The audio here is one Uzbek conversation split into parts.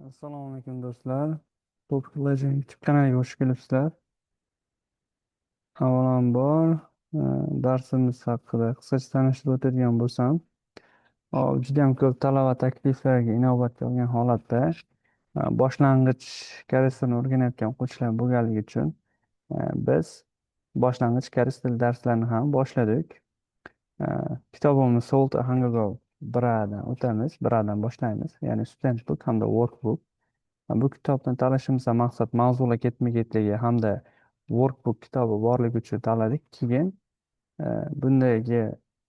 Assalomu alaykum do'stlar. Top Legend YouTube kanaliga xush kelibsizlar. Avvalambor, darsimiz haqida qisqacha tanishtirib o'tadigan bo'lsam, juda ham ko'p talaba takliflariga inobatga olgan holatda boshlang'ich koreys tilini o'rganayotgan o'quvchilar bo'lganligi uchun biz boshlang'ich koreys tili darslarini ham boshladik. E, Kitobimiz Soul to Hunger Go 1dan o'tamiz, 1dan boshlaymiz, ya'ni student book hamda workbook. Bu kitobni tanlashimizdan maqsad mavzular ketma-ketligi hamda workbook kitobi borligi uchun tanladik. Keyin bundagi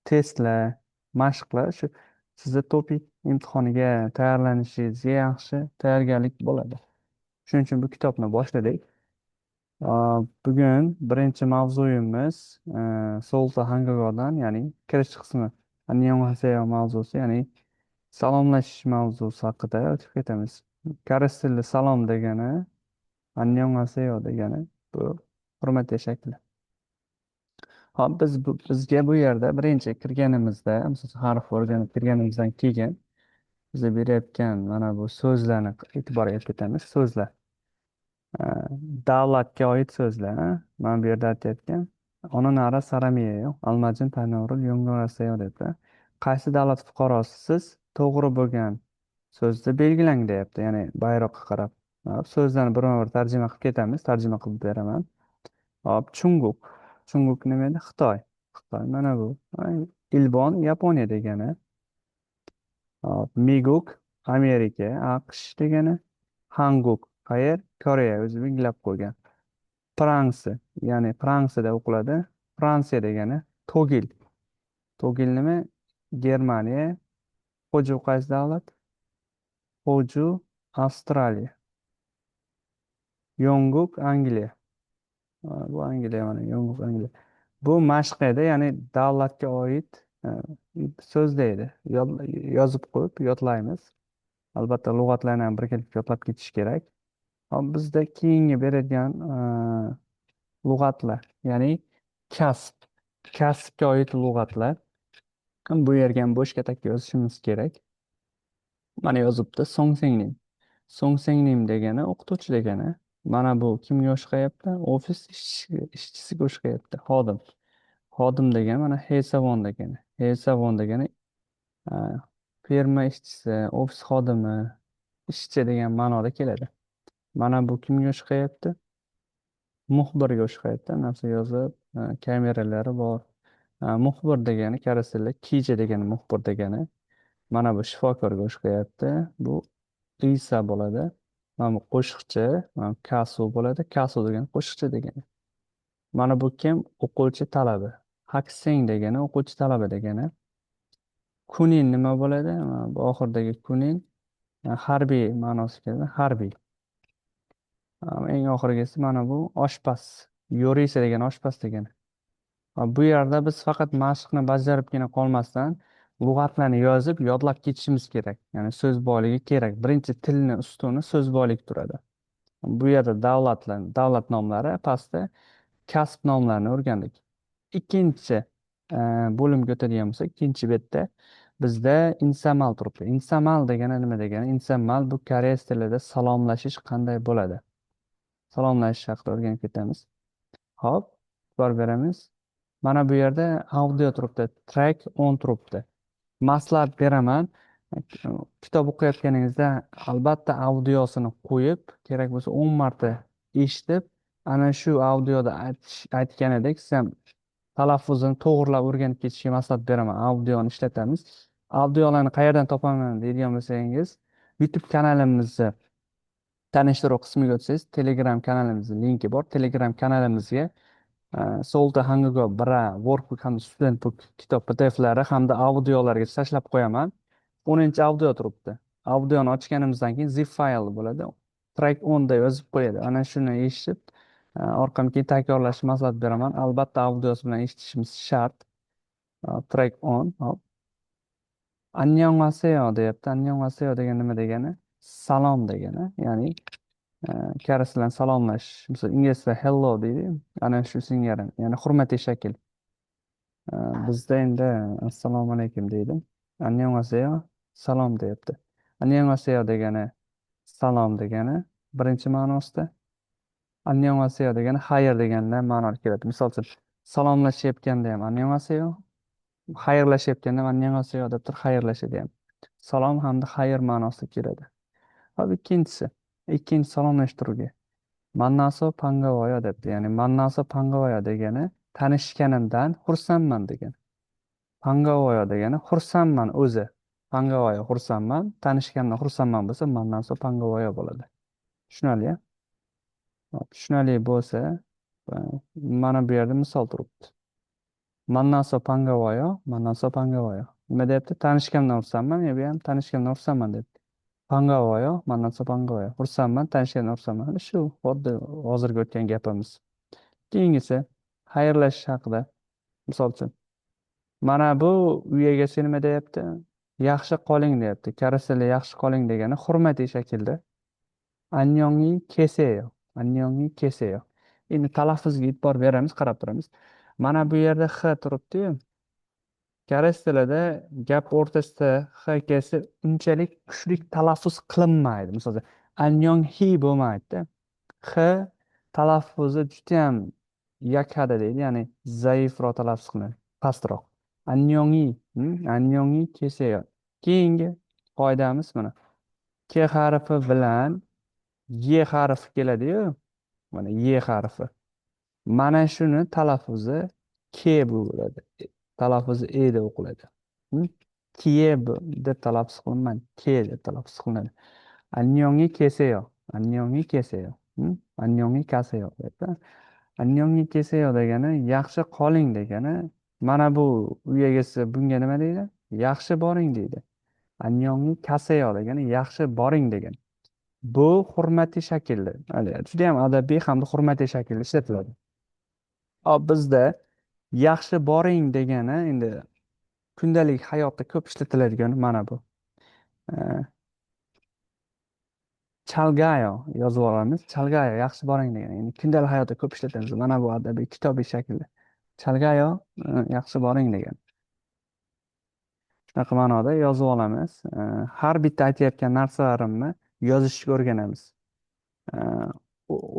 testlar, mashqlar shu sizni topik imtihoniga tayyorlanishingizga yaxshi tayyorgarlik bo'ladi. Shuning uchun bu kitobni boshladik. Bugun birinchi mavzuyimiz Solta Hangagodan, ya'ni kirish qismi Annyeonghaseyo mavzusi, ya'ni salomlashish mavzusi haqida o'tib ketamiz. Koreys tilida salom degani, Annyeonghaseyo degani bu hurmatli shakli. Hop, bizga bu yerda birinchi kirganimizda, misol harf o'rganib kirganimizdan keyin bizga berayotgan mana bu so'zlarni e'tiborga olib ketamiz. So'zlar. Davlatga oid so'zlar. Mana bu yerda aytayotgan Ononara Saramiyeyo, Almajin Tanurul Yungoraseyo debdi. Qaysi davlat fuqarosisiz? To'g'ri bo'lgan so'zni belgilang deyapti. Ya'ni bayroqqa qarab. Hop, so'zlarni birma-bir tarjima qilib ketamiz. Tarjima qilib beraman. Hop, Chunguk. Chunguk nima edi? Xitoy. Xitoy mana bu. Ilbon Yaponiya degani. Hop, Miguk Amerika, AQSh degani. Hanguk qayer? Koreya, o'zi belgilab qo'ygan. Fransi, ya'ni Fransiyada o'qiladi. Fransiya degani Togil. Togil nima? Germaniya. Hoju qaysi davlat? Hoju Avstraliya. Yonguk Angliya. Bu Angliya, mana Yonguk Angliya. Bu mashq edi, ya'ni davlatga oid so'z deydi. Yozib qo'yib yodlaymiz. Albatta lug'atlarni ham birgalikda yodlab ketish kerak. Hop, bizda keyingi beradigan lug'atlar, ya'ni kasb. Kasbga oid lug'atlar. Bu yerga ham bo'sh katakka yozishimiz kerak. Mana yozibdi Songsengnim. Songsengnim degani o'qituvchi degani. Mana bu kimga o'xshayapti? Ofis ishchisiga o'xshayapti. Xodim. Xodim degani mana Hesavon degani. Hesavon degani a, ferma ishchisi, ofis xodimi, ishchi degan ma'noda keladi. Mana bu kimga o'xshayapti? Muxbirga o'xshayapti. Narsa yozib, kameralari bor. Muxbir degani koreys tilida kija degani muxbir degani. Mana bu shifokorga o'xshayapti. Bu Isa bo'ladi. Mana bu qo'shiqchi, mana bu Kasu bo'ladi. Kasu degani qo'shiqchi degani. Mana bu kim? O'quvchi talaba. Hakseng degani o'quvchi talaba degani. Kunin nima bo'ladi? Mana bu oxiridagi kunin harbiy ma'nosi keladi. Harbiy. Eng oxirgisi mana bu oshpaz. Yorisa degani oshpaz degani. Bu yerda biz faqat mashqni bajaribgina qolmasdan lug'atlarni yozib yodlab ketishimiz kerak. Ya'ni so'z boyligi kerak. Birinchi tilni ustuni so'z boyligi turadi. Bu yerda davlat nomlari, pastda kasb nomlarini o'rgandik. Ikkinchi bo'limga o'tadigan bo'lsak, ikkinchi betda bizda insamal turibdi. Insamal degani nima degani? Insamal bu koreys tilida salomlashish qanday bo'ladi? Salomlashish haqida o'rganib ketamiz. Hop, e'tibor beramiz. Mana bu yerda audio turibdi, track on turibdi. Maslahat beraman. Kitob o'qiyotganingizda albatta audiosini qo'yib, kerak bo'lsa 10 marta eshitib, ana shu audioda aytganidek siz ham talaffuzini to'g'rilab o'rganib ketishga maslahat beraman. Audioni ishlatamiz. Audiolarni qayerdan topaman deydigan bo'lsangiz, YouTube kanalimizni tanishtiruv qismiga o'tsangiz, Telegram kanalimizning linki bor. Telegram kanalimizga Solta Hangugo 1 workbook hamda student book kitob PDFlari hamda audiolarga tashlab qo'yaman. 10-chi audio turibdi. Audioni ochganimizdan keyin zip fayl bo'ladi. Track on deb yozib qo'yadi. Ana shuni eshitib, orqamga keyin takrorlashni maslahat beraman. Albatta audiosi bilan eshitishimiz shart. Track on. Hop. Annyeonghaseyo deyapti. Annyeonghaseyo degani nima degani? Salom degani. Ya'ni koreys bilan salomlashish. Misol inglizda hello deydi. Ana shu singari. Ya'ni hurmatli shakl. Bizda endi assalomu alaykum deydi. Annyeonghaseyo salom deyapti. Annyeonghaseyo degani salom degani birinchi ma'nosida. Annyeonghaseyo degani xayr degandan ma'noga keladi. Misol uchun salomlashayotganda ham annyeonghaseyo, xayrlashayotganda ham annyeonghaseyo deb turib xayrlashadi ham. Salom hamda xayr ma'nosida keladi. Hop ikkinchi salomlashtiruvga mannaso pangavoyo debdi. Ya'ni mannaso pangavoyo degani tanishganimdan xursandman degani. Pangavoyo degani xursandman o'zi. Pangavoyo xursandman, tanishgandan xursandman bo'lsa mannaso pangavoyo bo'ladi. Tushunarli? Hop, tushunarli bo'lsa, e, mana bu yerda misol turibdi. Mannaso pangavoyo. Nima deyapti? Tanishgandan xursandman, bu ham tanishgandan xursandman debdi. Pangavoyo, mannaso pangavoyo. Xursandman, tanishgandan xursandman. Shu xuddi hozirgi o'tgan gapimiz. Keyingisi xayrlashish haqida. Misol uchun, mana bu uy egasi nima deyapti? Yaxshi qoling deyapti. Karasida yaxshi qoling degani hurmatiy shaklda. Annyeongni keseyo. Annyeongni keseyo. Endi talaffuzga e'tibor beramiz, qarab turamiz. Mana bu yerda x turibdi-yu. Koreys tilida gap o'rtasida h kesi unchalik kuchli talaffuz qilinmaydi. Masalan, annyeong hi bo'lmaydida. H talaffuzi judayam yakada deydi, ya'ni zaifroq talaffuz qilinadi, pastroq. Annyeonghi, annyeonghi keseyo. Keyingi qoidamiz mana. K harfi bilan Y harfi keladi-yu. Mana Y harfi. Mana shuni talaffuzi K bo'ladi. Talaffuzi E deb o'qiladi. Hm? Deb talaffuz qilinmaydi. K deb talaffuz qilinadi. Annyeongni keseyo. Annyeongni keseyo. Annyeongni kaseyo debdi. Annyeongni keseyo degani yaxshi qoling degani. Mana bu uy egasi bunga nima deydi? Yaxshi boring deydi. Annyeongni kaseyo degani yaxshi boring degan. Bu hurmatiy shaklda. Juda ham adabiy hamda hurmatiy shaklda ishlatiladi. Hop, bizda yaxshi boring degani endi kundalik hayotda ko'p ishlatiladigan mana bu. Chalgayo yozib olamiz. Chalgayo yaxshi boring degani. Endi kundalik hayotda ko'p ishlatamiz. Mana bu adabiy kitobiy shaklda. Chalgayo yaxshi boring degan. Shunaqa ma'noda yozib olamiz. Har bitta aytayotgan narsalarimni yozishga o'rganamiz.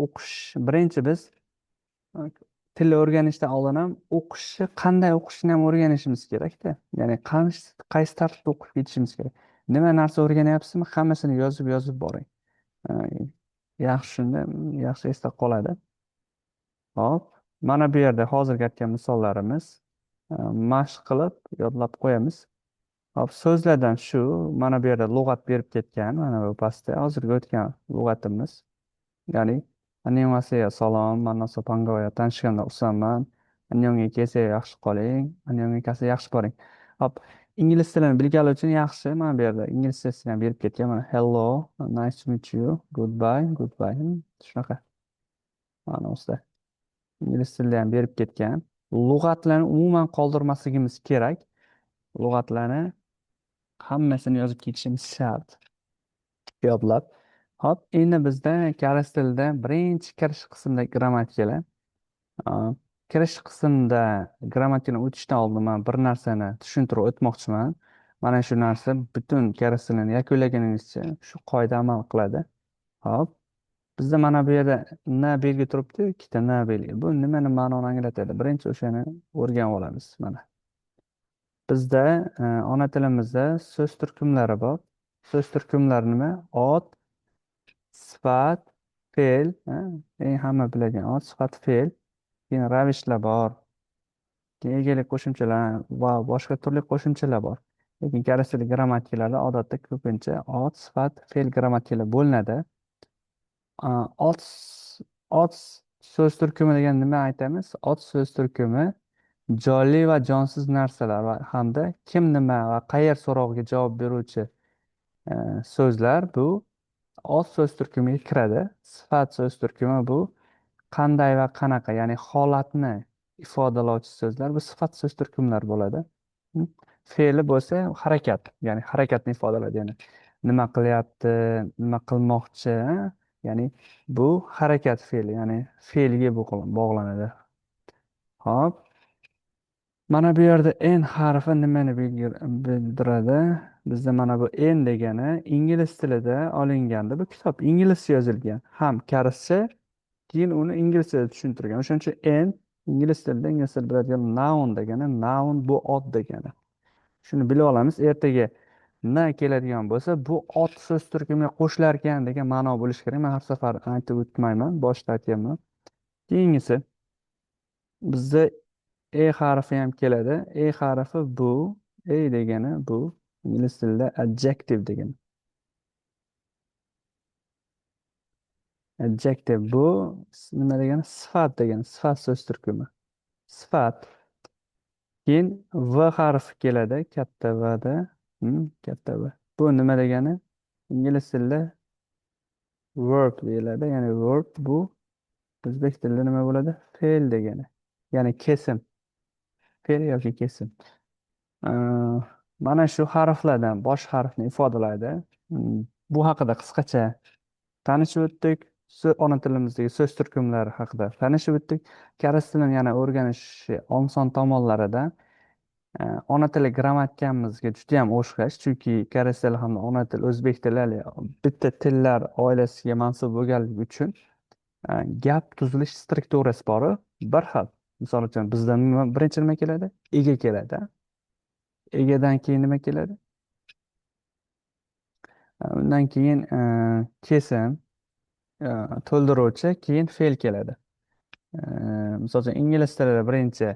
O'qish birinchi biz tilni o'rganishdan oldin ham qanday o'qishni ham o'rganishimiz kerakda. Ya'ni qaysi tartibda o'qib ketishimiz kerak. Nima narsa o'rganyapsizmi, hammasini yozib boring. Yaxshi, shunda yaxshi esda qoladi. Hop, mana bu yerda hozirgi aytgan misollarimiz mashq qilib yodlab qo'yamiz. Hop, so'zlardan shu, mana bu yerda lug'at berib ketgan, mana bu pastda hozirgi o'tgan lug'atimiz. Ya'ni annyeonghaseyo salom, mannaso pangoya, tanishganda xursandman, annyeongga kelsa yaxshi qoling, annyeongga kelsa yaxshi boring. Hop, ingliz tilini bilganlar uchun yaxshi. Mana bu yerda inglizchasini ham berib ketgan. Mana hello, nice to meet you, goodbye. Shunaqa ma'nosida ingliz tilida ham berib ketgan. Lug'atlarni umuman qoldirmasligimiz kerak. Lug'atlarni hammasini yozib ketishimiz shart. Yodlab. Hop, endi bizda koreys tilida birinchi kirish qismida grammatikalar. Kirish qismida grammatikadan o'tishdan oldin man bir narsani tushuntirib o'tmoqchiman. Mana shu narsa butun koreys tilini yakunlaguningizcha shu qoida amal qiladi. Hop, bizda mana bu yerda na belgi turibdi, ikkita na belgi. Bu nimani ma'noni anglatadi? Birinchi o'shani o'rganib olamiz mana. Bizda ona tilimizda so'z turkumlari bor. So'z turkumlari nima? Ot, sifat, fe'l, eng hamma biladigan ot, sifat, fe'l. Keyin ravishlar bor. Keyin egalik qo'shimchalar va boshqa turli qo'shimchalar bor. Lekin koreys tili grammatikalarda odatda ko'pincha ot, sifat, fe'l grammatikalar bo'linadi. Ot ot so'z turkumi degan nima aytamiz? Ot so'z turkumi jonli va jonsiz narsalar va hamda kim, nima va qayer so'rog'iga javob beruvchi so'zlar bu ot so'z turkumiga kiradi. Sifat so'z turkumi bu qanday va qanaqa, ya'ni holatni ifodalovchi so'zlar bu sifat so'z turkumlar bo'ladi. Fe'li bo'lsa harakat, ya'ni harakatni ifodalaydi. Ya'ni nima qilyapti, nima qilmoqchi, ya'ni bu harakat fe'li, ya'ni fe'lga bog'lanadi. Hop, Mana bu yerda n harfi nimani bildiradi? Bizda mana bu n degani ingliz tilida olinganda bu kitob inglizcha yozilgan. Ham karuscha, keyin uni inglizchada tushuntirgan. O'shaning uchun n ingliz tilida biladigan noun degani, noun bu ot degani. Shuni bilib olamiz. Ertaga na keladigan bo'lsa, bu ot so'z turkumiga qo'shilarkan degan ma'no bo'lishi kerak. Men har safar aytib o'tmayman, boshida aytyapman. Keyingisi bizda e harfi ham keladi. E harfi bu, degani bu ingliz tilida adjective degani. Adjective bu nima degani? Sifat degani. Sifat so'z turkumi. Sifat. Keyin v harfi keladi, katta vda. Katta v. Bu nima degani? Ingliz tilida verb deyiladi. Ya'ni verb bu o'zbek tilida nima bo'ladi? Fe'l degani. Ya'ni kesim. Fe'l yoki kesim. Ee, Mana shu harflardan bosh harfni ifodalaydi. Bu haqida qisqacha tanishib o'tdik. Ona tilimizdagi so'z turkumlari haqida tanishib o'tdik. Koreys tilini yana o'rganish oson tomonlaridan ona tili grammatikaimizga juda yam o'xshash. Chunki koreys tili hamda ona til o'zbek tili bitta tillar oilasiga mansub bo'lganligi uchun gap tuzilish strukturasi bor. Bir xil. Misol uchun bizda birinchi nima keladi? Ega keladi. Egadan keyin nima keladi? Undan keyin kesim, to'ldiruvchi, keyin fe'l keladi. Misol uchun ingliz tilida birinchi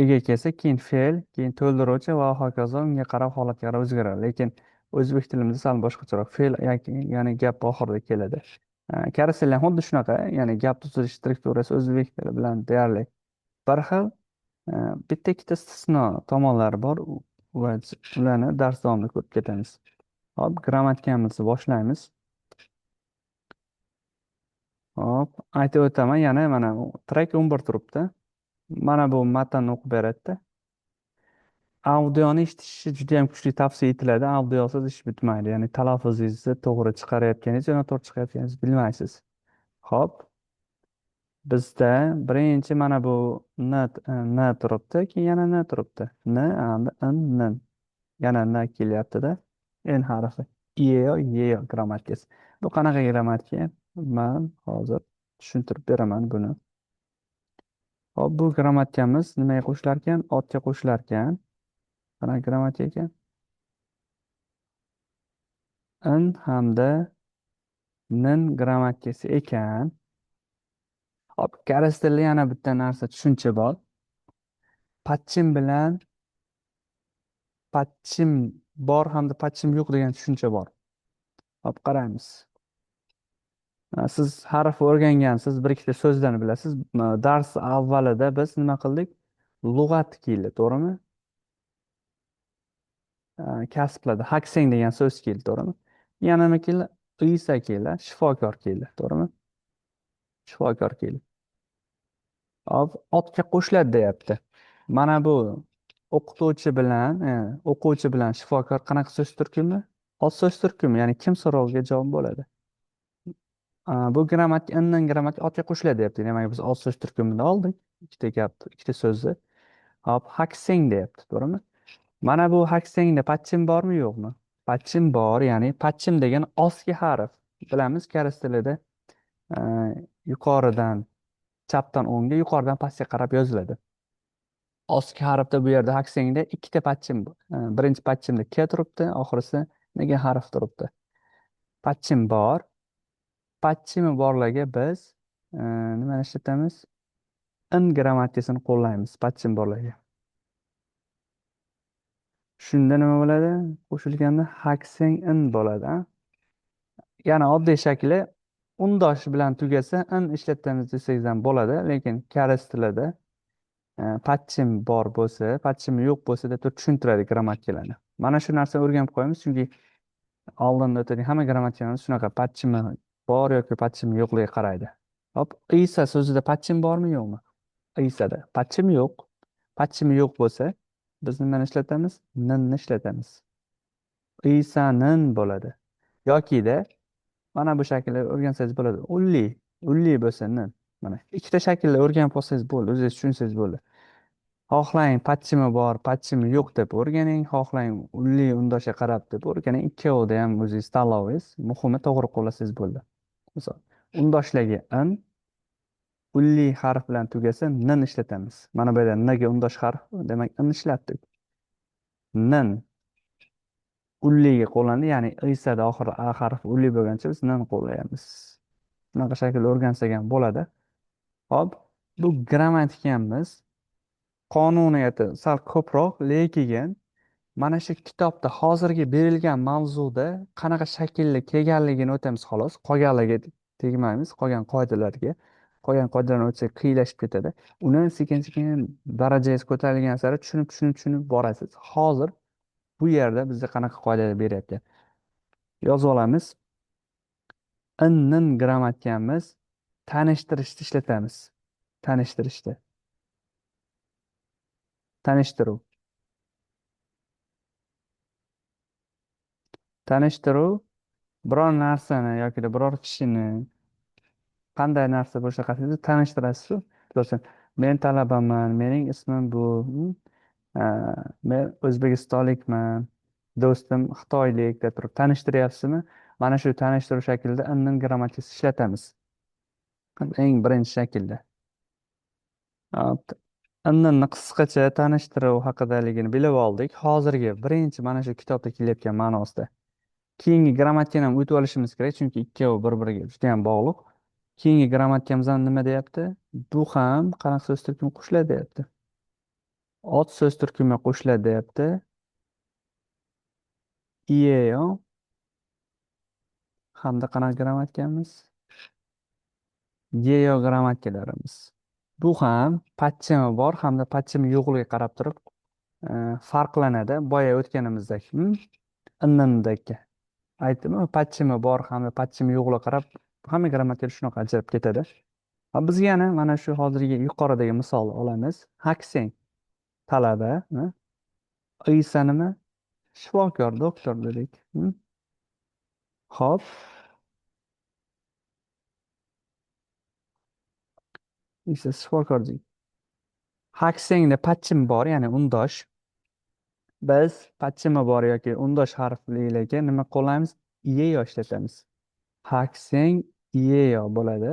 ega kelsa, keyin fe'l, keyin to'ldiruvchi va hokazo unga qarab holatga qarab o'zgaradi. Lekin o'zbek tilimizda sal boshqacharoq fe'l yoki ya'ni gap oxirida keladi. Koreys tilida ham xuddi shunaqa, ya'ni gap tuzilish strukturasi o'zbek tili bilan deyarli bir xil. Bitta ikkita istisno tomonlari bor va ularni dars davomida ko'rib ketamiz. Hop, grammatikamizni boshlaymiz. Hop, aytib o'taman, yana mana track 11 turibdi. Mana bu matnni o'qib beradida. Audioni eshitishi juda ham kuchli tavsiya etiladi. Audiosiz ish bitmaydi. Ya'ni talaffuzingizni to'g'ri chiqarayotganingiz, noto'g'ri chiqarayotganingizni bilmaysiz. Hop, bizda birinchi mana bu n turibdi, keyin yana n turibdi. N hamda n. Yana n kelyapti-da. N harfi. Yo grammatikasi. Bu qanaqa grammatika? Man hozir tushuntirib beraman buni. Hop, bu grammatikamiz nimaga qo'shilarkan? Otga qo'shilarkan. Qanaqa grammatika ekan? In hamda nin grammatikasi ekan. Hop, koreys tilida yana bitta narsa tushuncha bor. Patchim bilan patchim bor hamda patchim yo'q degan tushuncha bor. Hop, qaraymiz. Siz harf o'rgangansiz, bir ikkita so'zlarni bilasiz. Dars avvalida biz nima qildik? Lug'at keldi, to'g'rimi? Kasblarda hakseng degan so'z keldi, to'g'rimi? Yana nima keldi? Isa keldi, shifokor keldi, to'g'rimi? Shifokor keldi. Hop, otga qo'shiladi deyapti. Mana bu o'qituvchi bilan, o'quvchi bilan shifokor qanaqa so'z turkumi? Ot so'z turkumi, ya'ni kim so'roviga javob bo'ladi. Bu grammatik, indan grammatik otga qo'shiladi deyapti. Demak, biz ot so'z turkumini oldik. Ikkita gap, ikkita so'zni. Hop, hakseng deyapti, to'g'rimi? Mana bu haksengda patchim bormi, yo'qmi? Patchim bor, ya'ni patchim degan ostki harf. Bilamiz, koreys tilida e, yuqoridan chapdan o'ngga, yuqoridan pastga qarab yoziladi. Ostki harfda bu yerda haksengda ikkita patchim bor. Birinchi patchimda k turibdi, oxirisi nega harf turibdi. Patchim bor. Patchimi borlarga biz nimani ishlatamiz? In grammatikasini qo'llaymiz patchim borlarga. Shunda nima bo'ladi? Qo'shilganda hakseng in bo'ladi. Yana oddiy shakli undosh bilan tugasa in ishlatamiz desangiz ham bo'ladi, lekin koreys tilida patchim bor bo'lsa, patchim yo'q bo'lsa deb turib tushuntiradi grammatikalarni. Mana shu narsani o'rganib qo'yamiz, chunki oldinda o'tadigan hamma grammatikalarimiz shunaqa patchimi bor yoki patchimi yo'qligiga qaraydi. Hop, Isa so'zida patchim bormi yo'qmi? Isada patchim yo'q. Patchimi yo'q bo'lsa, biz nimani ishlatamiz? Ninni ishlatamiz. Isanin bo'ladi. Yokida mana bu shaklda o'rgansangiz bo'ladi. Ulli bo'lsa nin. Mana ikkita shaklda o'rganib olsangiz bo'ldi, o'zingiz tushunsangiz bo'ldi. Xohlang patchimi bor, patchimi yo'q deb o'rganing, xohlang unli undoshga qarab deb o'rganing. Ikkovida ham o'zingiz tanlovingiz. Muhimi to'g'ri qo'llasangiz bo'ldi. Misol, undoshlagi in, unli harf bilan tugasa nin ishlatamiz. Mana bu yerda nga undosh harf, demak in ishlatdik. Nin ulliga qo'llandi, ya'ni isada oxiri a harfi ulli bo'lgancha biz nin qo'llaymiz. Bunaqa shaklda o'rgansak ham bo'ladi. Hop, bu grammatikamiz qonuniyati sal ko'proq, lekin mana shu kitobda hozirgi berilgan mavzuda qanaqa shaklda kelganligini o'tamiz xolos. Qolganlarga tegmaymiz, qolgan qoidalarga. Qolgan qoidalarni o'tsak qiylashib ketadi. Uni sekin sekin darajangiz ko'tarilgan sari tushunib tushunib tushunib borasiz. Hozir bu yerda bizga qanaqa qoidalar beryapti? Yozib olamiz. Innin grammatikamiz tanishtirishda ishlatamiz. Tanishtirishda. Tanishtiruv. Tanishtiruv biror narsani yoki biror kishini qanday narsa bo'lishiga qaraydsiz tanishtirasiz. Masalan, men talabaman, mening ismim bu, a, men o'zbekistonlikman, do'stim xitoylik deb turib tanishtiryapsizmi? Mana shu tanishtiruv shaklida innin grammatikasini ishlatamiz. Eng birinchi shaklda. Hop. Innini qisqacha tanishtiruv haqidaligini bilib oldik. Hozirgi birinchi mana shu kitobda kelayotgan ma'nosida. Keyingi grammatikani ham o'tib olishimiz kerak, chunki ikkovi bir-biriga juda ham bog'liq. Keyingi grammatikamizda nima deyapti? Bu ham qanaqa so'z turkumi qo'shiladi deyapti. Ot so'z turkumi qo'shiladi deyapti. Iyeyo hamda qanaqa grammatikamiz? Yeyo grammatikalarimiz. Bu ham patchimi bor hamda patchimi yo'qligiga qarab turib farqlanadi. Boya o'tganimizdek, innimdagi aytdimi, patchimi bor hamda patchimi yo'qligiga qarab hamma grammatikalar shunaqa ajrab ketadi. Biz yana mana shu hozirgi yuqoridagi misol olamiz. Hakseng talaba, Isa nima? Shifokor, doktor dedik. Hop, Isa shifokor dedik. Haksengda patchim bor, ya'ni undosh. Biz patchimi bor yoki undosh harflilarga nima qo'llaymiz? Iyeyo ishlatamiz. Hakseng iyeyo bo'ladi.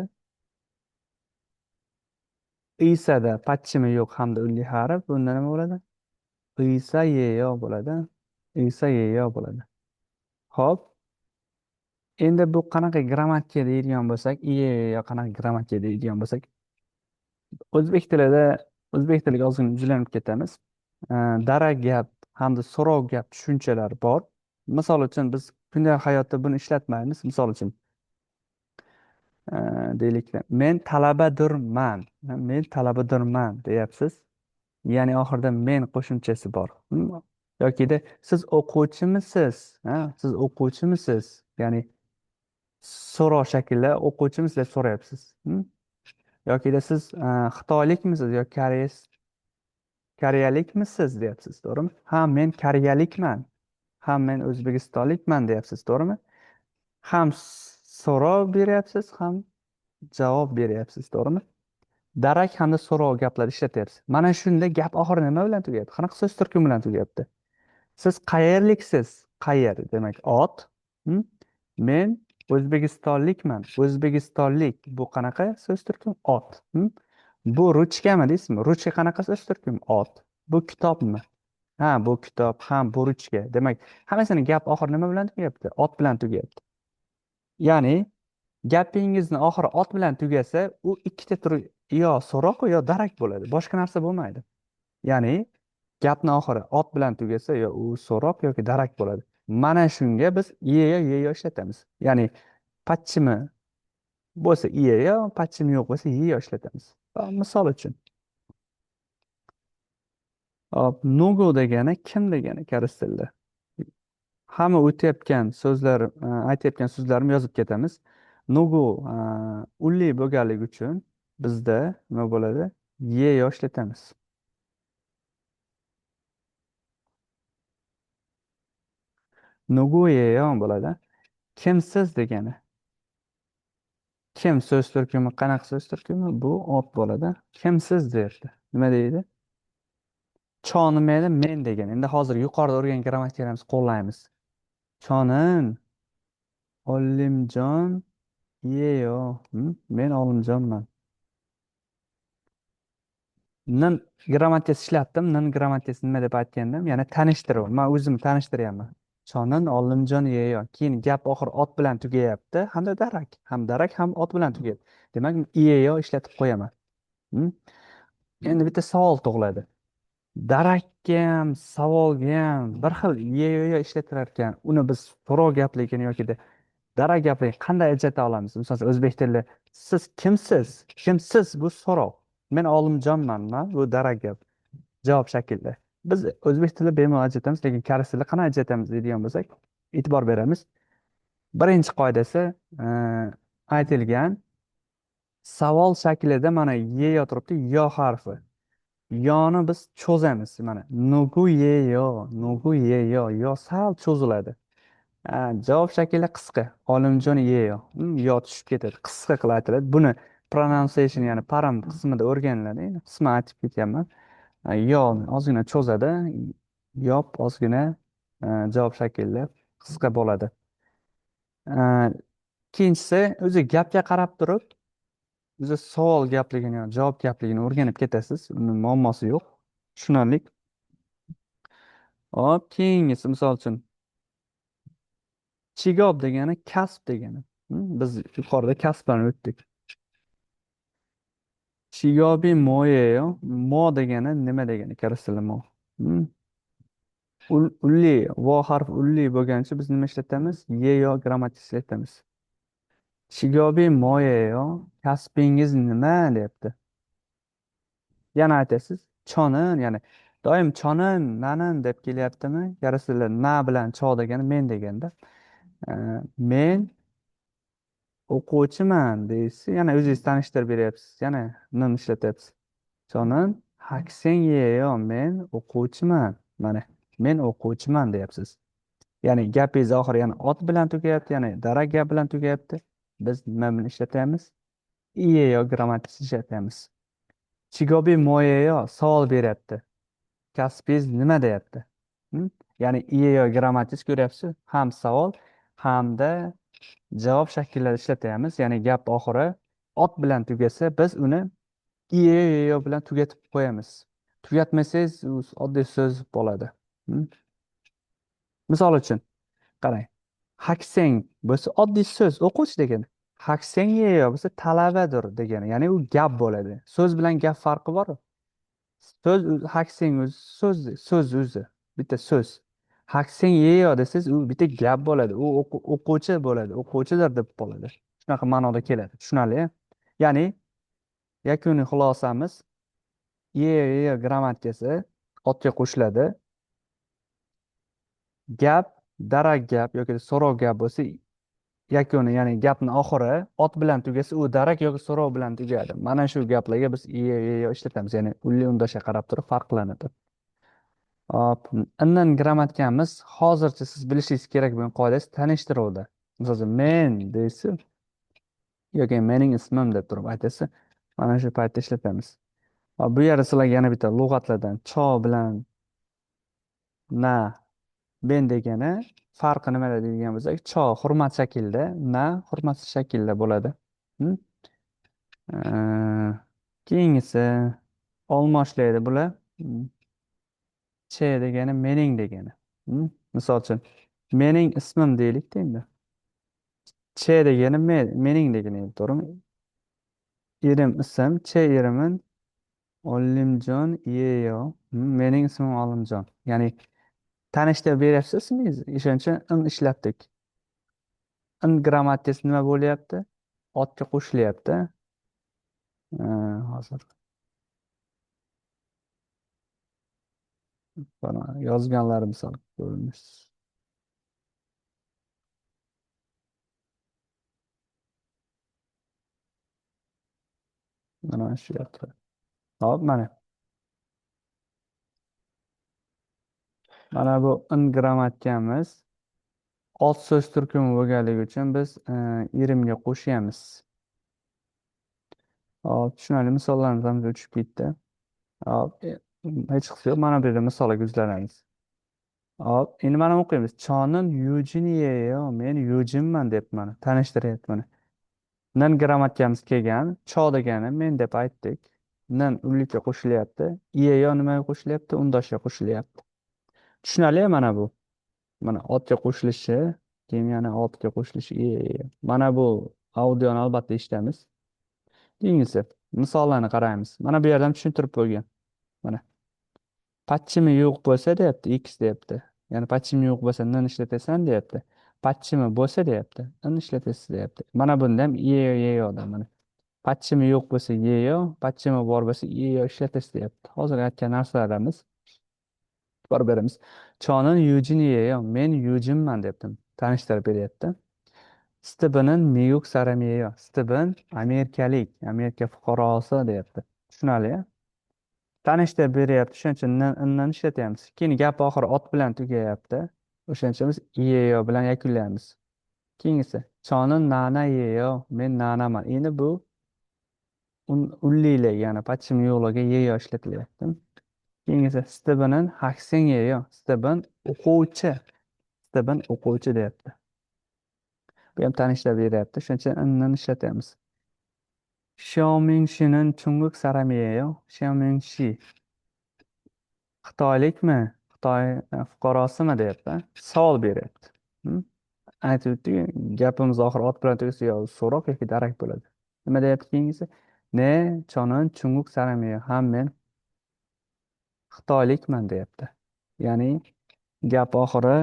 Isada patchimi yo'q hamda unli harf. Bunda nima bo'ladi? Isa yeyo bo'ladi. Isa yeyo bo'ladi. Hop. Endi bu qanaqa grammatika deydigan bo'lsak, iyeyo qanaqa grammatika deydigan bo'lsak, o'zbek tilida o'zbek tiliga ozgina izlanib ketamiz. Darak gap hamda so'rov gap tushunchalari bor. Misol uchun biz kundalik hayotda buni ishlatmaymiz. Misol uchun deylik, men talabadirman. Men talabadirman deyapsiz. Ya'ni oxirida men qo'shimchasi bor. Yokida siz o'quvchimisiz? Siz o'quvchimisiz? Ya'ni so'rov shaklida o'quvchimisiz deb so'rayapsiz. Yokida siz xitoylikmisiz yoki koreyalikmisiz deyapsiz, to'g'rimi? Ha, men koreyalikman. Ha, men o'zbekistonlikman deyapsiz, to'g'rimi? Ham so'rov beryapsiz, ham javob beryapsiz, to'g'rimi? Darak hamda so'rov gaplar ishlatyapsiz. Mana shunda gap oxiri nima bilan tugayapti? Qanaqa so'z turkumi bilan tugayapti? Siz qayerliksiz? Qayer demak ot. Hm? Men o'zbekistonlikman. O'zbekistonlik bu qanaqa so'z turkumi? Ot. Bu ruchkami deysizmi? Ruchka qanaqa so'z turkumi? Ot. Bu kitobmi? Ha, bu kitob, ha, bu ruchka. Demak, hammasini gap oxiri nima bilan tugayapti? Ot bilan tugayapti. Ya'ni gapingizni oxiri ot bilan tugasa, u ikkita tur yo so'roq yo darak bo'ladi. Boshqa narsa bo'lmaydi. Ya'ni gapni oxiri ot bilan tugasa, yo u so'roq yoki darak bo'ladi. Mana shunga biz iyeyo yeyo ishlatamiz. Ya'ni patchimi bo'lsa iyeyo, patchimi yo'q bo'lsa yeyo ishlatamiz. Misol uchun, hop, nugu degani kim degani koreys tilida. Hamma o'tayotgan so'zlar, aytayotgan so'zlarni yozib ketamiz. Nugu unli bo'lganligi uchun bizda nima bo'ladi? Yeyo ishlatamiz. Nugu yeyo bo'ladi. Kimsiz degani. Kim so'z turkumi, qanaqa so'z turkumi? Bu ot bo'ladi. Kimsiz deyapti. Nima deydi? Cho nima edi? Men degan. Endi hozir yuqorida o'rgangan grammatikalarimizni qo'llaymiz. Chonin Olimjon yeyo. Men Olimjonman. Nin grammatikasi ishlatdim. Nin grammatikasi nima deb aytgandim? Ya'ni tanishtiruv. Men o'zim tanishtiryapman. Chonin Olimjon yeyo. Keyin gap oxiri ot bilan tugayapti, hamda darak. Ham darak, ham ot bilan tugaydi. Demak, yeyo ishlatib qo'yaman. Hmm? Endi bitta savol tug'iladi. Darakka ham, savolga ham bir xil yeyo ishlatilar ekan. Uni biz so'rov gapligini yoki darak gapligini qanday ajrata olamiz? Misol o'zbek tilida siz kimsiz? Kimsiz bu so'rov. Men Olimjonman, bu darak gap. Javob shaklida. Biz o'zbek tilida bemalol ajratamiz, lekin koreys tilida qanday ajratamiz deydigan bo'lsak, e'tibor beramiz. Birinchi qoidasi aytilgan savol shaklida mana ye turibdi, yo harfi. Yoni biz cho'zamiz. Mana nugu ye yo sal cho'ziladi. Javob shakli qisqa. Olimjon ye yo tushib ketadi. Qisqa qilib aytiladi. Buni pronunciation ya'ni param qismida o'rganiladi. Endi qisman aytib ketyapman. Yo ozgina cho'zadi. Yop ozgina javob shaklida qisqa bo'ladi. Ikkinchisi o'zi gapga qarab turib, o'zi savol gapligini, javob gapligini o'rganib ketasiz. Uni muammosi yo'q. Tushunarli. Hop, keyingisi misol uchun chigob degani kasb degani. Biz yuqorida kasbdan o'tdik. Chigobi moyeyo. Mo degani nima degani? Koreys tilida mo. Hmm. Ulli, vo harf ulli bo'lganicha biz nima ishlatamiz? Yeyo grammatik ishlatamiz. Chigobi moyeyo. Kasbingiz nima deyapti? Yana aytasiz. Chonin, ya'ni doim chonin, nanin deb kelyaptimi? Koreys tilida na bilan cho degani men deganda. Men o'quvchiman deysiz, yana o'zingiz tanishtirib beryapsiz, yana nim ishlatyapsiz. Chonin haksenyeyo, men o'quvchiman. Mana men o'quvchiman deyapsiz. Ya'ni gapingiz oxiri yana ot bilan tugayapti, ya'ni darak gap bilan tugayapti. Biz nima bilan ishlatamiz? Iyeyo grammatik ishlatamiz. Chigobi moyeyo savol beryapti. Kasbingiz nima deyapti? Ya'ni iyeyo grammatik ko'ryapsiz, ham savol hamda javob shakllarida ishlatamiz. Ya'ni gap oxiri ot bilan tugasa, biz uni iyo bilan tugatib qo'yamiz. Tugatmasangiz, u oddiy so'z bo'ladi. Hmm? Misol uchun, qarang. Hakseng bo'lsa oddiy so'z, o'quvchi degani. Hakseng yeyo bo'lsa talabadir degani. Ya'ni u gap bo'ladi. So'z bilan gap farqi bor. Hakseng o'zi so'z o'zi bitta so'z. Hakseng yeyo desangiz, u bitta gap bo'ladi. U o'quvchi bo'ladi. O'quvchidir deb bo'ladi. Shunaqa ma'noda keladi. Tushunarli? Ya'ni yakuniy xulosamiz yeyo grammatikasi otga qo'shiladi. Gap, darak gap yoki so'rov gap bo'lsa, yakuni ya'ni gapni oxiri ot bilan tugasa, u darak yoki so'rov bilan tugaydi. Mana shu gaplarga biz yeyo ishlatamiz. Ya'ni ulli undashga qarab turib farqlanadi. Hop, indan grammatikamiz hozircha siz bilishingiz kerak bo'lgan qoidasi tanishtiruvda. Masalan, men deysiz yoki mening ismim deb turib aytasiz. Mana shu paytda ishlatamiz. Hop, bu yerda sizlarga yana bitta lug'atlardan cho bilan na ben degani farqi nimada deydigan bo'lsak, cho hurmat shaklida, na hurmatsiz shaklda bo'ladi. Hmm? Keyingisi olmoshlaydi bular. Che degani mening degani. Misol uchun mening ismim deylikda endi. Che degani mening degani, to'g'rimi? Erim ism, che erimin Olimjon yeyo. Mening ismim Olimjon. Ya'ni tanishtirib beryapsiz ismingizni. O'shaning uchun in ishlatdik. In grammatikasi nima bo'lyapti? Otga qo'shilyapti. Hozir mana yozganlarim misol ko'rinish. Mana shu yerda. Hop, mana. Mana bu in grammatikamiz ot so'z turkumi bo'lganligi uchun biz irimga qo'shyapmiz. Hop, tushunarli misollarimiz ham o'chib ketdi. Hop, Hech qisi yo'q. Mana bu yerda misolga yuzlanamiz. Hop, endi mana o'qiymiz. Chonin Yujiniyeyo, men Yujinman deb mana tanishtiryapti mana. Nin grammatikamiz kelgan. Cho degani men deb aytdik. Nin ullikka qo'shilyapti. Iyeyo nimaga qo'shilyapti? Undoshga qo'shilyapti. Tushunarli mana bu. Mana otga qo'shilishi, keyin yana otga qo'shilishi. Mana bu audioni albatta eshitamiz. Keyingisi misollarni qaraymiz. Mana bu yerdan tushuntirib bo'lgan. Mana pachchimi yo'q bo'lsa deyapti, x deyapti. Ya'ni pachchimi yo'q bo'lsa nin ishlatasan deyapti. Pachchimi bo'lsa deyapti, nin ishlatasiz deyapti. Mana bunda ham yeyo yeyoda mana. Pachchimi yo'q bo'lsa yeyo, pachchimi bor bo'lsa yeyo ishlatasiz deyapti. Hozir aytgan narsalarimiz bor beramiz. Chonin Yujin yeyo, men Yujinman debdim. Tanishtirib beryapti. Stibbinin miyuk saramiyeyo. Stibbin amerikalik, Amerika fuqarosi deyapti. Tushunarli? Tanishtirib beryapti. Shuning uchun indan ishlatyapmiz. Keyin gap oxiri ot bilan tugayapti. O'shaning uchun biz yeyo bilan yakunlaymiz. Keyingisi. Chonin nana yeyo, men nanaman. Endi bu ullilik, ya'ni pachim yo'qlarga yeyo ishlatilyapti. Keyingisi. Stibbinin haksing yeyo. Stibbin o'quvchi. Stibbin o'quvchi deyapti. Bu ham tanishtirib beryapti. Shuning uchun indan ishlatyapmiz. Xiaomingshining chunguq saramiyeyo. Xiaomingshi xitoylikmi? Xitoy fuqarosimi deyapti. Savol beryapti. Hmm? Aytib o'tdik, gapimiz oxiri ot bilan tugasa yo so'roq yoki darak bo'ladi. Nima deyapti keyingisi? Ne, chonin chunguq saramiyeyo. Ha, men xitoylikman deyapti. Ya'ni gap oxiri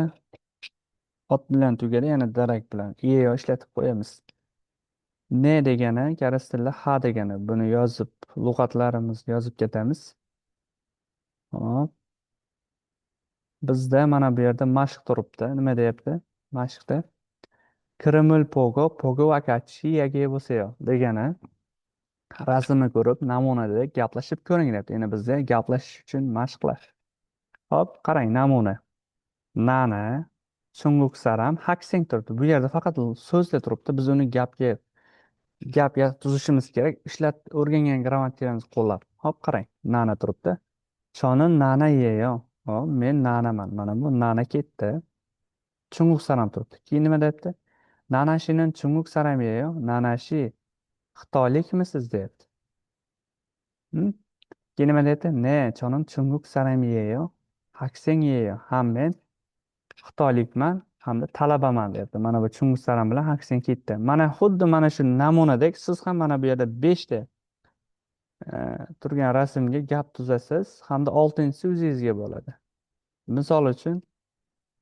ot bilan tugadi, yana darak bilan. Iyo ishlatib qo'yamiz. Ne degani koreys tilida ha degani. Buni yozib, lug'atlarimiz yozib ketamiz. Hop. Bizda mana bu yerda mashq turibdi. Nima deyapti? Mashqda kirimil pogo, pogo vakachi yagi bo'lsa degani rasmni ko'rib namunada gaplashib ko'ring deyapti. Endi bizda gaplashish uchun mashqlar. Hop, qarang namuna. Nana, chunguq saram, hakseng turibdi. Bu yerda faqat so'zlar turibdi. Biz uni gapga tuzishimiz kerak. O'rgangan grammatikamizni qo'llab. Hop, qarang. Nana turibdi. Chonin nana yeyo. Hop, men nanaman. Mana bu nana ketdi. Chunguq saram turibdi. Keyin nima deyapti? Nanashining chunguq saram yeyo. Nanashi xitoylikmisiz deyapti. Hmm? Keyin nima deyapti? Ne, chonim chunguq saram yeyo. Hakseng yeyo. Ham men xitoylikman hamda talabaman deyapti. Mana bu chunguq saram bilan hakseng ketdi. Mana xuddi mana shu namunadek siz ham mana bu yerda 5 ta turgan rasmga gap tuzasiz hamda 6-si o'zingizga bo'ladi. Misol uchun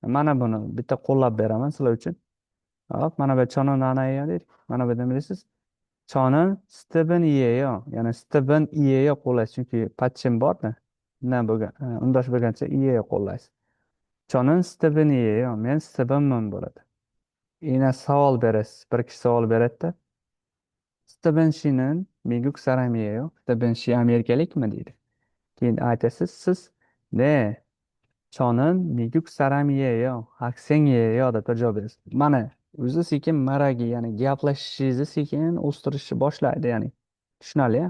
mana buni bitta qo'llab beraman sizlar uchun. Hop, mana bu chonim nanayeyo deydik. Mana bu nima deysiz? Chonim Steven iyeyo. Ya'ni Steven iyeyo qo'llaysiz. Chunki patchim borda. Nima bo'lgan? Undosh bo'lgancha iyeyo qo'llaysiz. Chonim Steven iyeyo. Men Stevenman bo'ladi. Yana savol berasiz. Bir kishi savol beradida. Steven Shinin miguk saramiyeyo. Steven Shi amerikalikmi deydi. Keyin aytasiz siz ne? Chonim miguk saramiyeyo. Hakseng yeyo deb javob berasiz. Mana o'zi sekin maragi, ya'ni gaplashishingizni sekin o'stirishni boshlaydi, ya'ni tushunarli.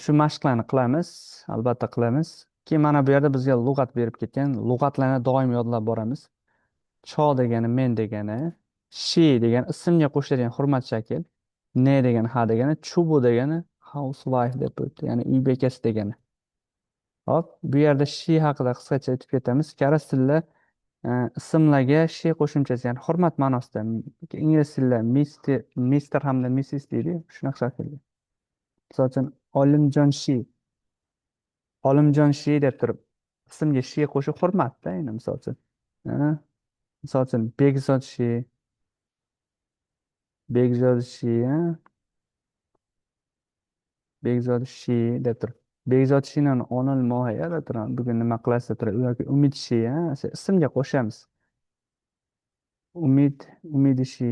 Shu mashqlarni qilamiz, albatta qilamiz. Keyin mana bu yerda bizga lug'at berib ketgan. Lug'atlarni doim yodlab boramiz. Cho degani men degani, she degani ismga qo'shiladigan hurmat shakl, ne degani ha degani, chubu degani housewife deb o'tdi, ya'ni uy bekasi degani. Hop, bu yerda she haqida qisqacha aytib ketamiz. Koreys tilida ismlarga she qo'shimchasi, ya'ni hurmat ma'nosida. Ingliz tilida mister hamda missis deydi. Shunaqa shaklda. Misol uchun Olimjon she. Olimjon she deb turib ismga she qo'shib hurmatda, endi misol uchun. Ha? Misol uchun Begzod she, Begzod she, ha? Begzod she deb turib. Begzod shini onil mohiya deb turib. Bugun nima qilasiz deb turib. Yoki Umid she, ha? Ismga qo'shamiz. Umid she.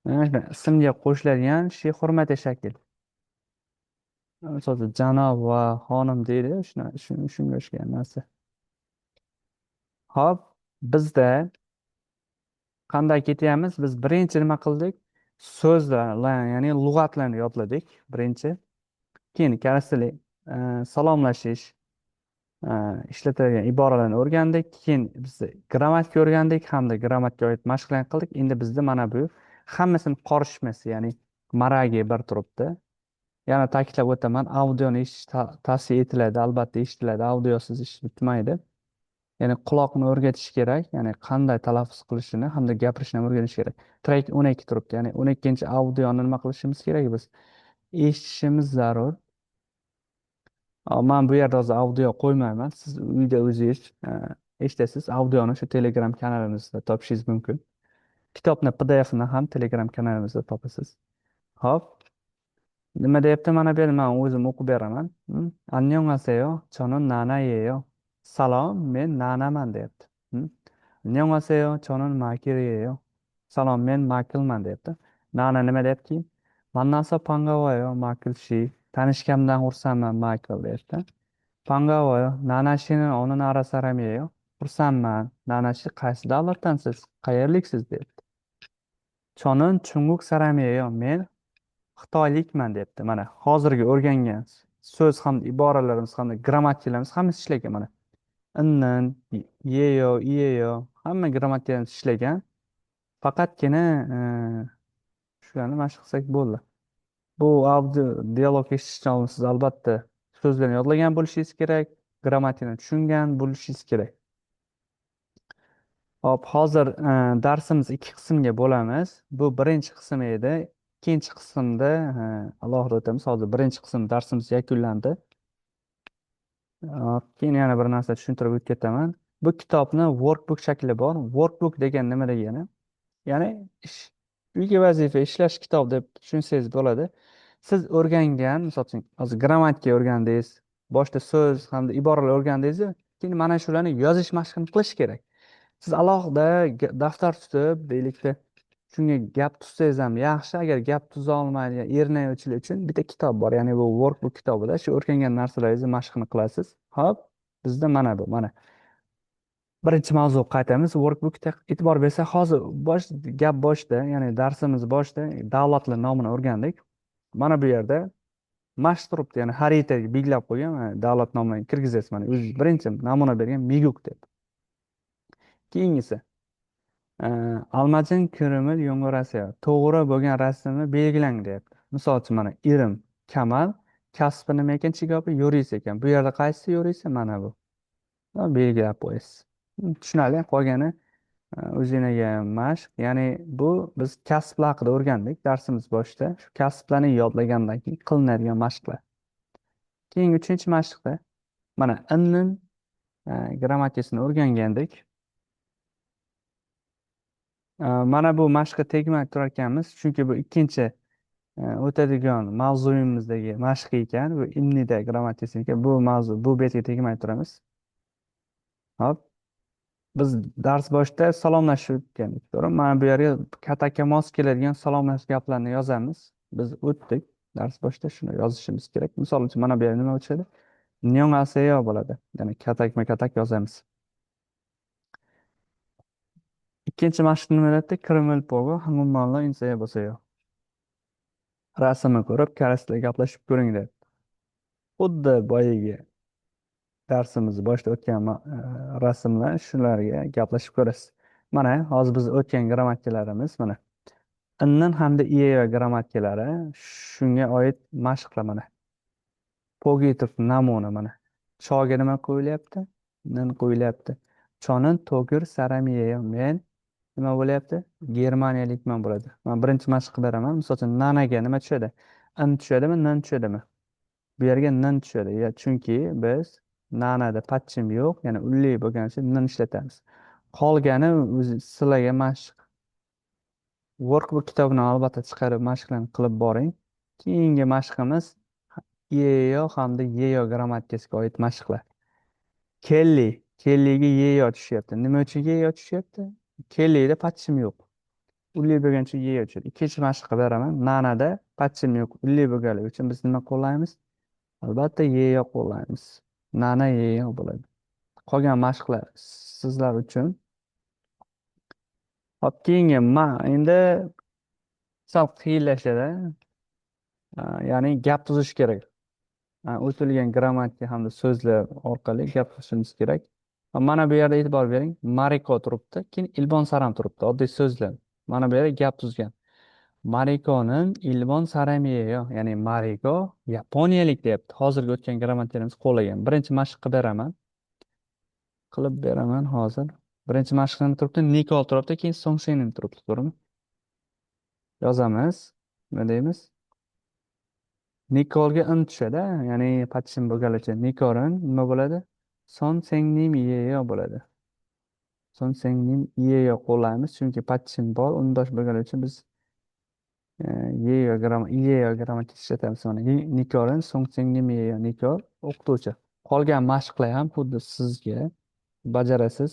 Ismga qo'shiladigan she hurmatiy shakl. Misol uchun janob va xonim deydi, shunga o'xshagan narsa. Hop, bizda qanday ketyapmiz? Biz birinchi nima qildik? So'zlar, ya'ni lug'atlarni yodladik birinchi. Keyin koreys tili salomlashish, e, ishlatiladigan iboralarni o'rgandik. Keyin biz grammatika o'rgandik hamda grammatikaga oid mashqlarni qildik. Endi bizda mana bu hammasini qorishmasi, ya'ni maragi bir turibdi. Yana ta'kidlab o'taman, audioni eshitish tavsiya etiladi, albatta eshitiladi, audiosiz ish bitmaydi. Ya'ni quloqni o'rgatish kerak, ya'ni qanday talaffuz qilishini hamda gapirishni ham o'rganish kerak. Track 12 turibdi, ya'ni 12 audioni nima qilishimiz kerak biz? Eshitishimiz zarur. Man bu yerda hozir audio qo'ymayman. Siz uyda o'zingiz eshitasiz. Audioni shu Telegram kanalimizda topishingiz mumkin. Kitobni PDFini ham Telegram kanalimizda topasiz. Hop. Nima deyapti? Mana bu yerda man o'zim o'qib beraman. Annyeonghaseyo, 저는 나나예요. Salom, men nanaman deyapti. 안녕하세요, 저는 마이클이에요. Salom, men Maykilman deyapti. Nana nima deyapti? Mannaso 반가워요, Maykil 씨. Tanishganimdan xursandman, Maykil deyapti. 반가워요. Nana 씨는 어느 나라 사람이에요? xursandman. Nana 씨 qaysi davlatdansiz? Qayerliksiz deyapti. 저는 중국 사람이에요. Men xitoylikman deyapti. Mana hozirgi o'rgangan so'z hamda iboralarimiz hamda grammatikalarimiz hammasi ishlagan mana. Innin, yeyo, iyeyo hamma grammatikalarimiz ishlagan. Faqatgina shularni mashq qilsak bo'ldi. Bu audio dialog eshitish uchun siz albatta so'zlarni yodlagan bo'lishingiz kerak, grammatikani tushungan bo'lishingiz kerak. Hop, hozir darsimiz ikki qismga bo'lamiz. Bu birinchi qism edi. Ikkinchi qismda alohida o'tamiz. Hozir birinchi qism darsimiz yakunlandi. Keyin yana bir narsa tushuntirib o'tib ketaman. Bu kitobni workbook shakli bor. Workbook degan nima degani? Ya'ni uyga vazifa ishlash kitob deb tushunsangiz bo'ladi. Siz o'rgangan, misol uchun, hozir grammatika o'rgandingiz, boshda so'z hamda iboralar o'rgandingiz, keyin mana shularni yozish mashqini qilish kerak. Siz alohida daftar tutib, deylikda, shunga gap tuzsangiz ham yaxshi. Agar gap tuza olmaydigan ernayuvchilar uchun bitta kitob bor. Ya'ni bu workbook kitobida shu o'rgangan narsalaringizni mashqini qilasiz. Hop, bizda mana bu, mana. Birinchi mavzuga qaytamiz. Workbookda e'tibor bersak, hozir gap boshida, ya'ni darsimiz boshida davlatlar nomini o'rgandik. Mana bu yerda mashq turibdi, ya'ni xaritaga belgilab qo'ygan davlat nomini kirgizasiz. Mana o'zi birinchi namuna bergan Miguk deb. Keyingisi Almajin ko'rimil yo'ng'irasiya. To'g'ri bo'lgan rasmni belgilang deyapti. Misol uchun mana Irim, Kamal, kasbi nima ekan chigopi? Yurist ekan. Bu yerda qaysi yurist? Mana bu. Belgilab qo'yasiz. Tushunarli. Qolgani o'zingizga mashq. Ya'ni bu biz kasblar haqida o'rgandik darsimiz boshida. Shu kasblarni yodlagandan keyin qilinadigan mashqlar. Keyingi uchinchi mashqda mana innin grammatikasini o'rgangandik. Mana bu mashqqa tegmay turar ekanmiz, chunki bu ikkinchi o'tadigan mavzuyimizdagi mashq ekan. Bu imnida grammatikasi ekan. Bu mavzu, bu betga tegmay turamiz. Hop, biz dars boshida salomlashib o'tgandik. To'g'ri, mana bu yerga katakka mos keladigan salomlash gaplarni yozamiz. Biz o'tdik dars boshida, shuni yozishimiz kerak. Misol uchun mana bu yerda nima o'tishadi? Nyongaseyo bo'ladi. Ya'ni katak yozamiz. Ikkinchi mashq nima deyapti? Kirimil pogo hangumonlo insaya bo'lsayo. Rasmni ko'rib, karaslar gaplashib ko'ring deb. Xuddi boyagi darsimiz boshida o'tgan rasmlar shularga gaplashib ko'rasiz. Mana hozir biz o'tgan grammatikalarimiz mana. Innin hamda iye grammatikalari shunga oid mashqlar mana. Pozitiv namuna mana. Choga nima qo'yilyapti? Nin qo'yilyapti. Chonin to'gir saramiyeyo. Men nima bo'lyapti? Germaniyalikman bo'ladi. Men birinchi mashq beraman. Misol uchun nanaga nima tushadi? In tushadimi, nin tushadimi? Bu yerga nin tushadi. Chunki biz nanada patchim yo'q, ya'ni ulli bo'lgani uchun nin ishlatamiz. Qolgani o'zi sizlarga mashq. Workbook kitobini albatta chiqarib mashqlarni qilib boring. Keyingi mashqimiz yeyo hamda yeyo grammatikasiga oid mashqlar. Kelliga yeyo tushyapti. Nima uchun yeyo tushyapti? Kellida patchim yo'q. Ulli bo'lgani uchun yeyo tushadi. Ikkinchi mashqqa beraman. Nanada patchim yo'q. Ulli bo'lganligi uchun biz nima qo'llaymiz? Albatta yeyo qo'llaymiz. Nana yeyo bo'ladi. Qolgan mashqlar sizlar uchun. Hop, keyingi endi sal qiyinlashadi. Ya'ni gap tuzish kerak. o'tilgan grammatika hamda so'zlar orqali gapirishimiz kerak. Mana bu yerda e'tibor bering. Mariko turibdi, keyin Ilbon Saram turibdi. Oddiy so'zlar. Mana bu yerda gap tuzgan. Marikoning Ilbon Saramiyeyo, ya'ni Mariko yaponiyalik deyapti. Hozirgi o'tgan grammatikamiz qo'llagan. Birinchi mashq qilib beraman hozir. Birinchi mashqni turibdi, Nikol turibdi, keyin Songsenin turibdi, to'g'rimi? Yozamiz. Nima deymiz? Nikolga in tushadi, ya'ni patishim bo'lgani uchun Nikorin nima bo'ladi? Son sengnim yeyo bo'ladi. Son sengnim yeyo qo'llaymiz, chunki patishim bor, undosh bo'lgani uchun biz yeyo grammatik ishlatamiz. Mana Nikorin son sengnim yeyo Nikol o'qituvchi. Qolgan mashqlar ham xuddi sizga bajarasiz.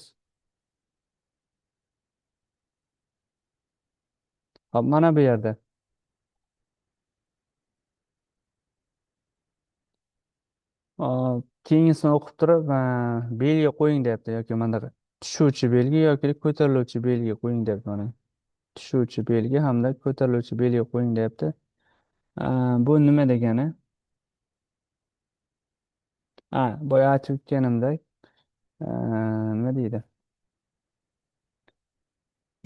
Hop, mana bu yerda keyingisini o'qib turib belgi qo'ying deyapti, yoki mana tushuvchi belgi yoki ko'tariluvchi belgi qo'ying deyapti. Mana tushuvchi belgi hamda ko'tariluvchi belgi qo'ying deyapti. Bu nima degani? Boya aytib o'tganimdek, nima deydi?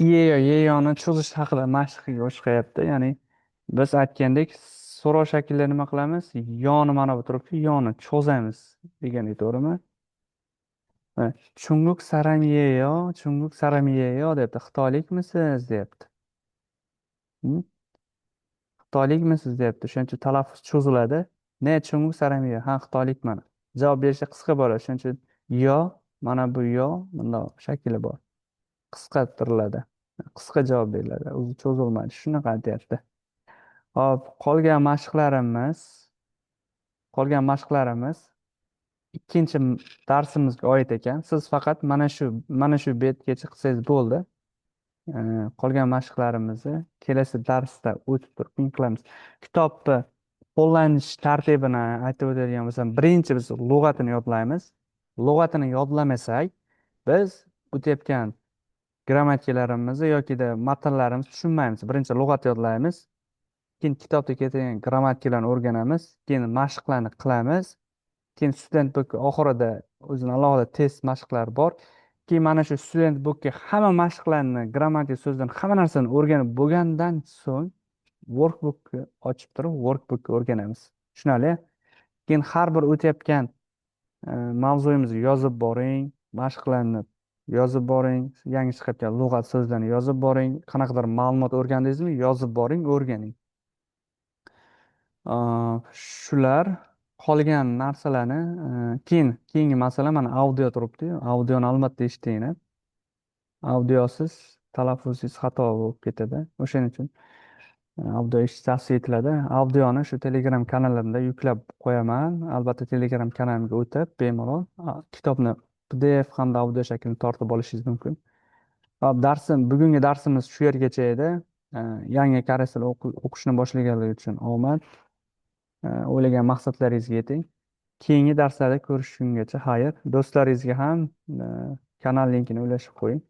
Iyeyo yeyoni cho'zish haqida mashqga o'xshayapti. Ya'ni biz aytgandek, so'rov shaklida nima qilamiz? Yoni mana bu turibdi, yoni cho'zamiz degan, to'g'rimi? Chunguk saramyeyo deyapti. Xitoylikmisiz deyapti. Hmm? Xitoylikmisiz deyapti. Shuning uchun talaffuz cho'ziladi. Ne chunguk saramyeyo. Ha, xitoylikman. Javob berishda qisqa bo'ladi. Shuning uchun yo, mana bu yo, bundoq shakli bor. Qisqartiriladi. Qisqa javob beriladi. O'zi cho'zilmaydi. Shunaqa aytyapti. Hop, qolgan mashqlarimiz ikkinchi darsimizga oid ekan. Siz faqat mana shu betgacha qilsangiz bo'ldi. Qolgan mashqlarimizni kelasi darsda o'tib turib keyin qilamiz. Kitobni qo'llanish tartibini aytib o'tadigan bo'lsam, birinchi biz lug'atini yodlaymiz. Lug'atini yodlamasak, biz o'tayotgan grammatikalarimizni yokida matnlarimizni tushunmaymiz. Birinchi lug'at yodlaymiz, keyin kitobda keladigan grammatikalarni o'rganamiz, keyin mashqlarni qilamiz. Keyin student book oxirida o'zini alohida test mashqlari bor. Keyin mana shu student bookga hamma mashqlarni, grammatik so'zlarni, hamma narsani o'rganib bo'lgandan so'ng workbookni ochib turib workbookni o'rganamiz. Tushunarli? Keyin har bir o'tayotgan mavzuyimizni yozib boring, mashqlarni yozib boring, yangi chiqayotgan lug'at so'zlarni yozib boring, qanaqadir ma'lumot o'rgandingizmi, yozib boring, o'rganing. Shular qolgan narsalarni keyingi masala mana audio turibdi. Audioni albatta eshitinglar. Audiosiz talaffuzingiz xato bo'lib ketadi. O'shaning uchun audio eshitish tavsiya etiladi. Audioni shu Telegram kanalimda yuklab qo'yaman. Albatta Telegram kanalimga o'tib bemalol kitobni PDF hamda audio shaklini tortib olishingiz mumkin. Hop, bugungi darsimiz shu yergacha edi. Yangi koreys tili o'qishni boshlaganlar uchun omad. O'ylagan maqsadlaringizga yeting. Keyingi darslarda ko'rishgungacha xayr. Do'stlaringizga ham kanal linkini ulashib qo'ying.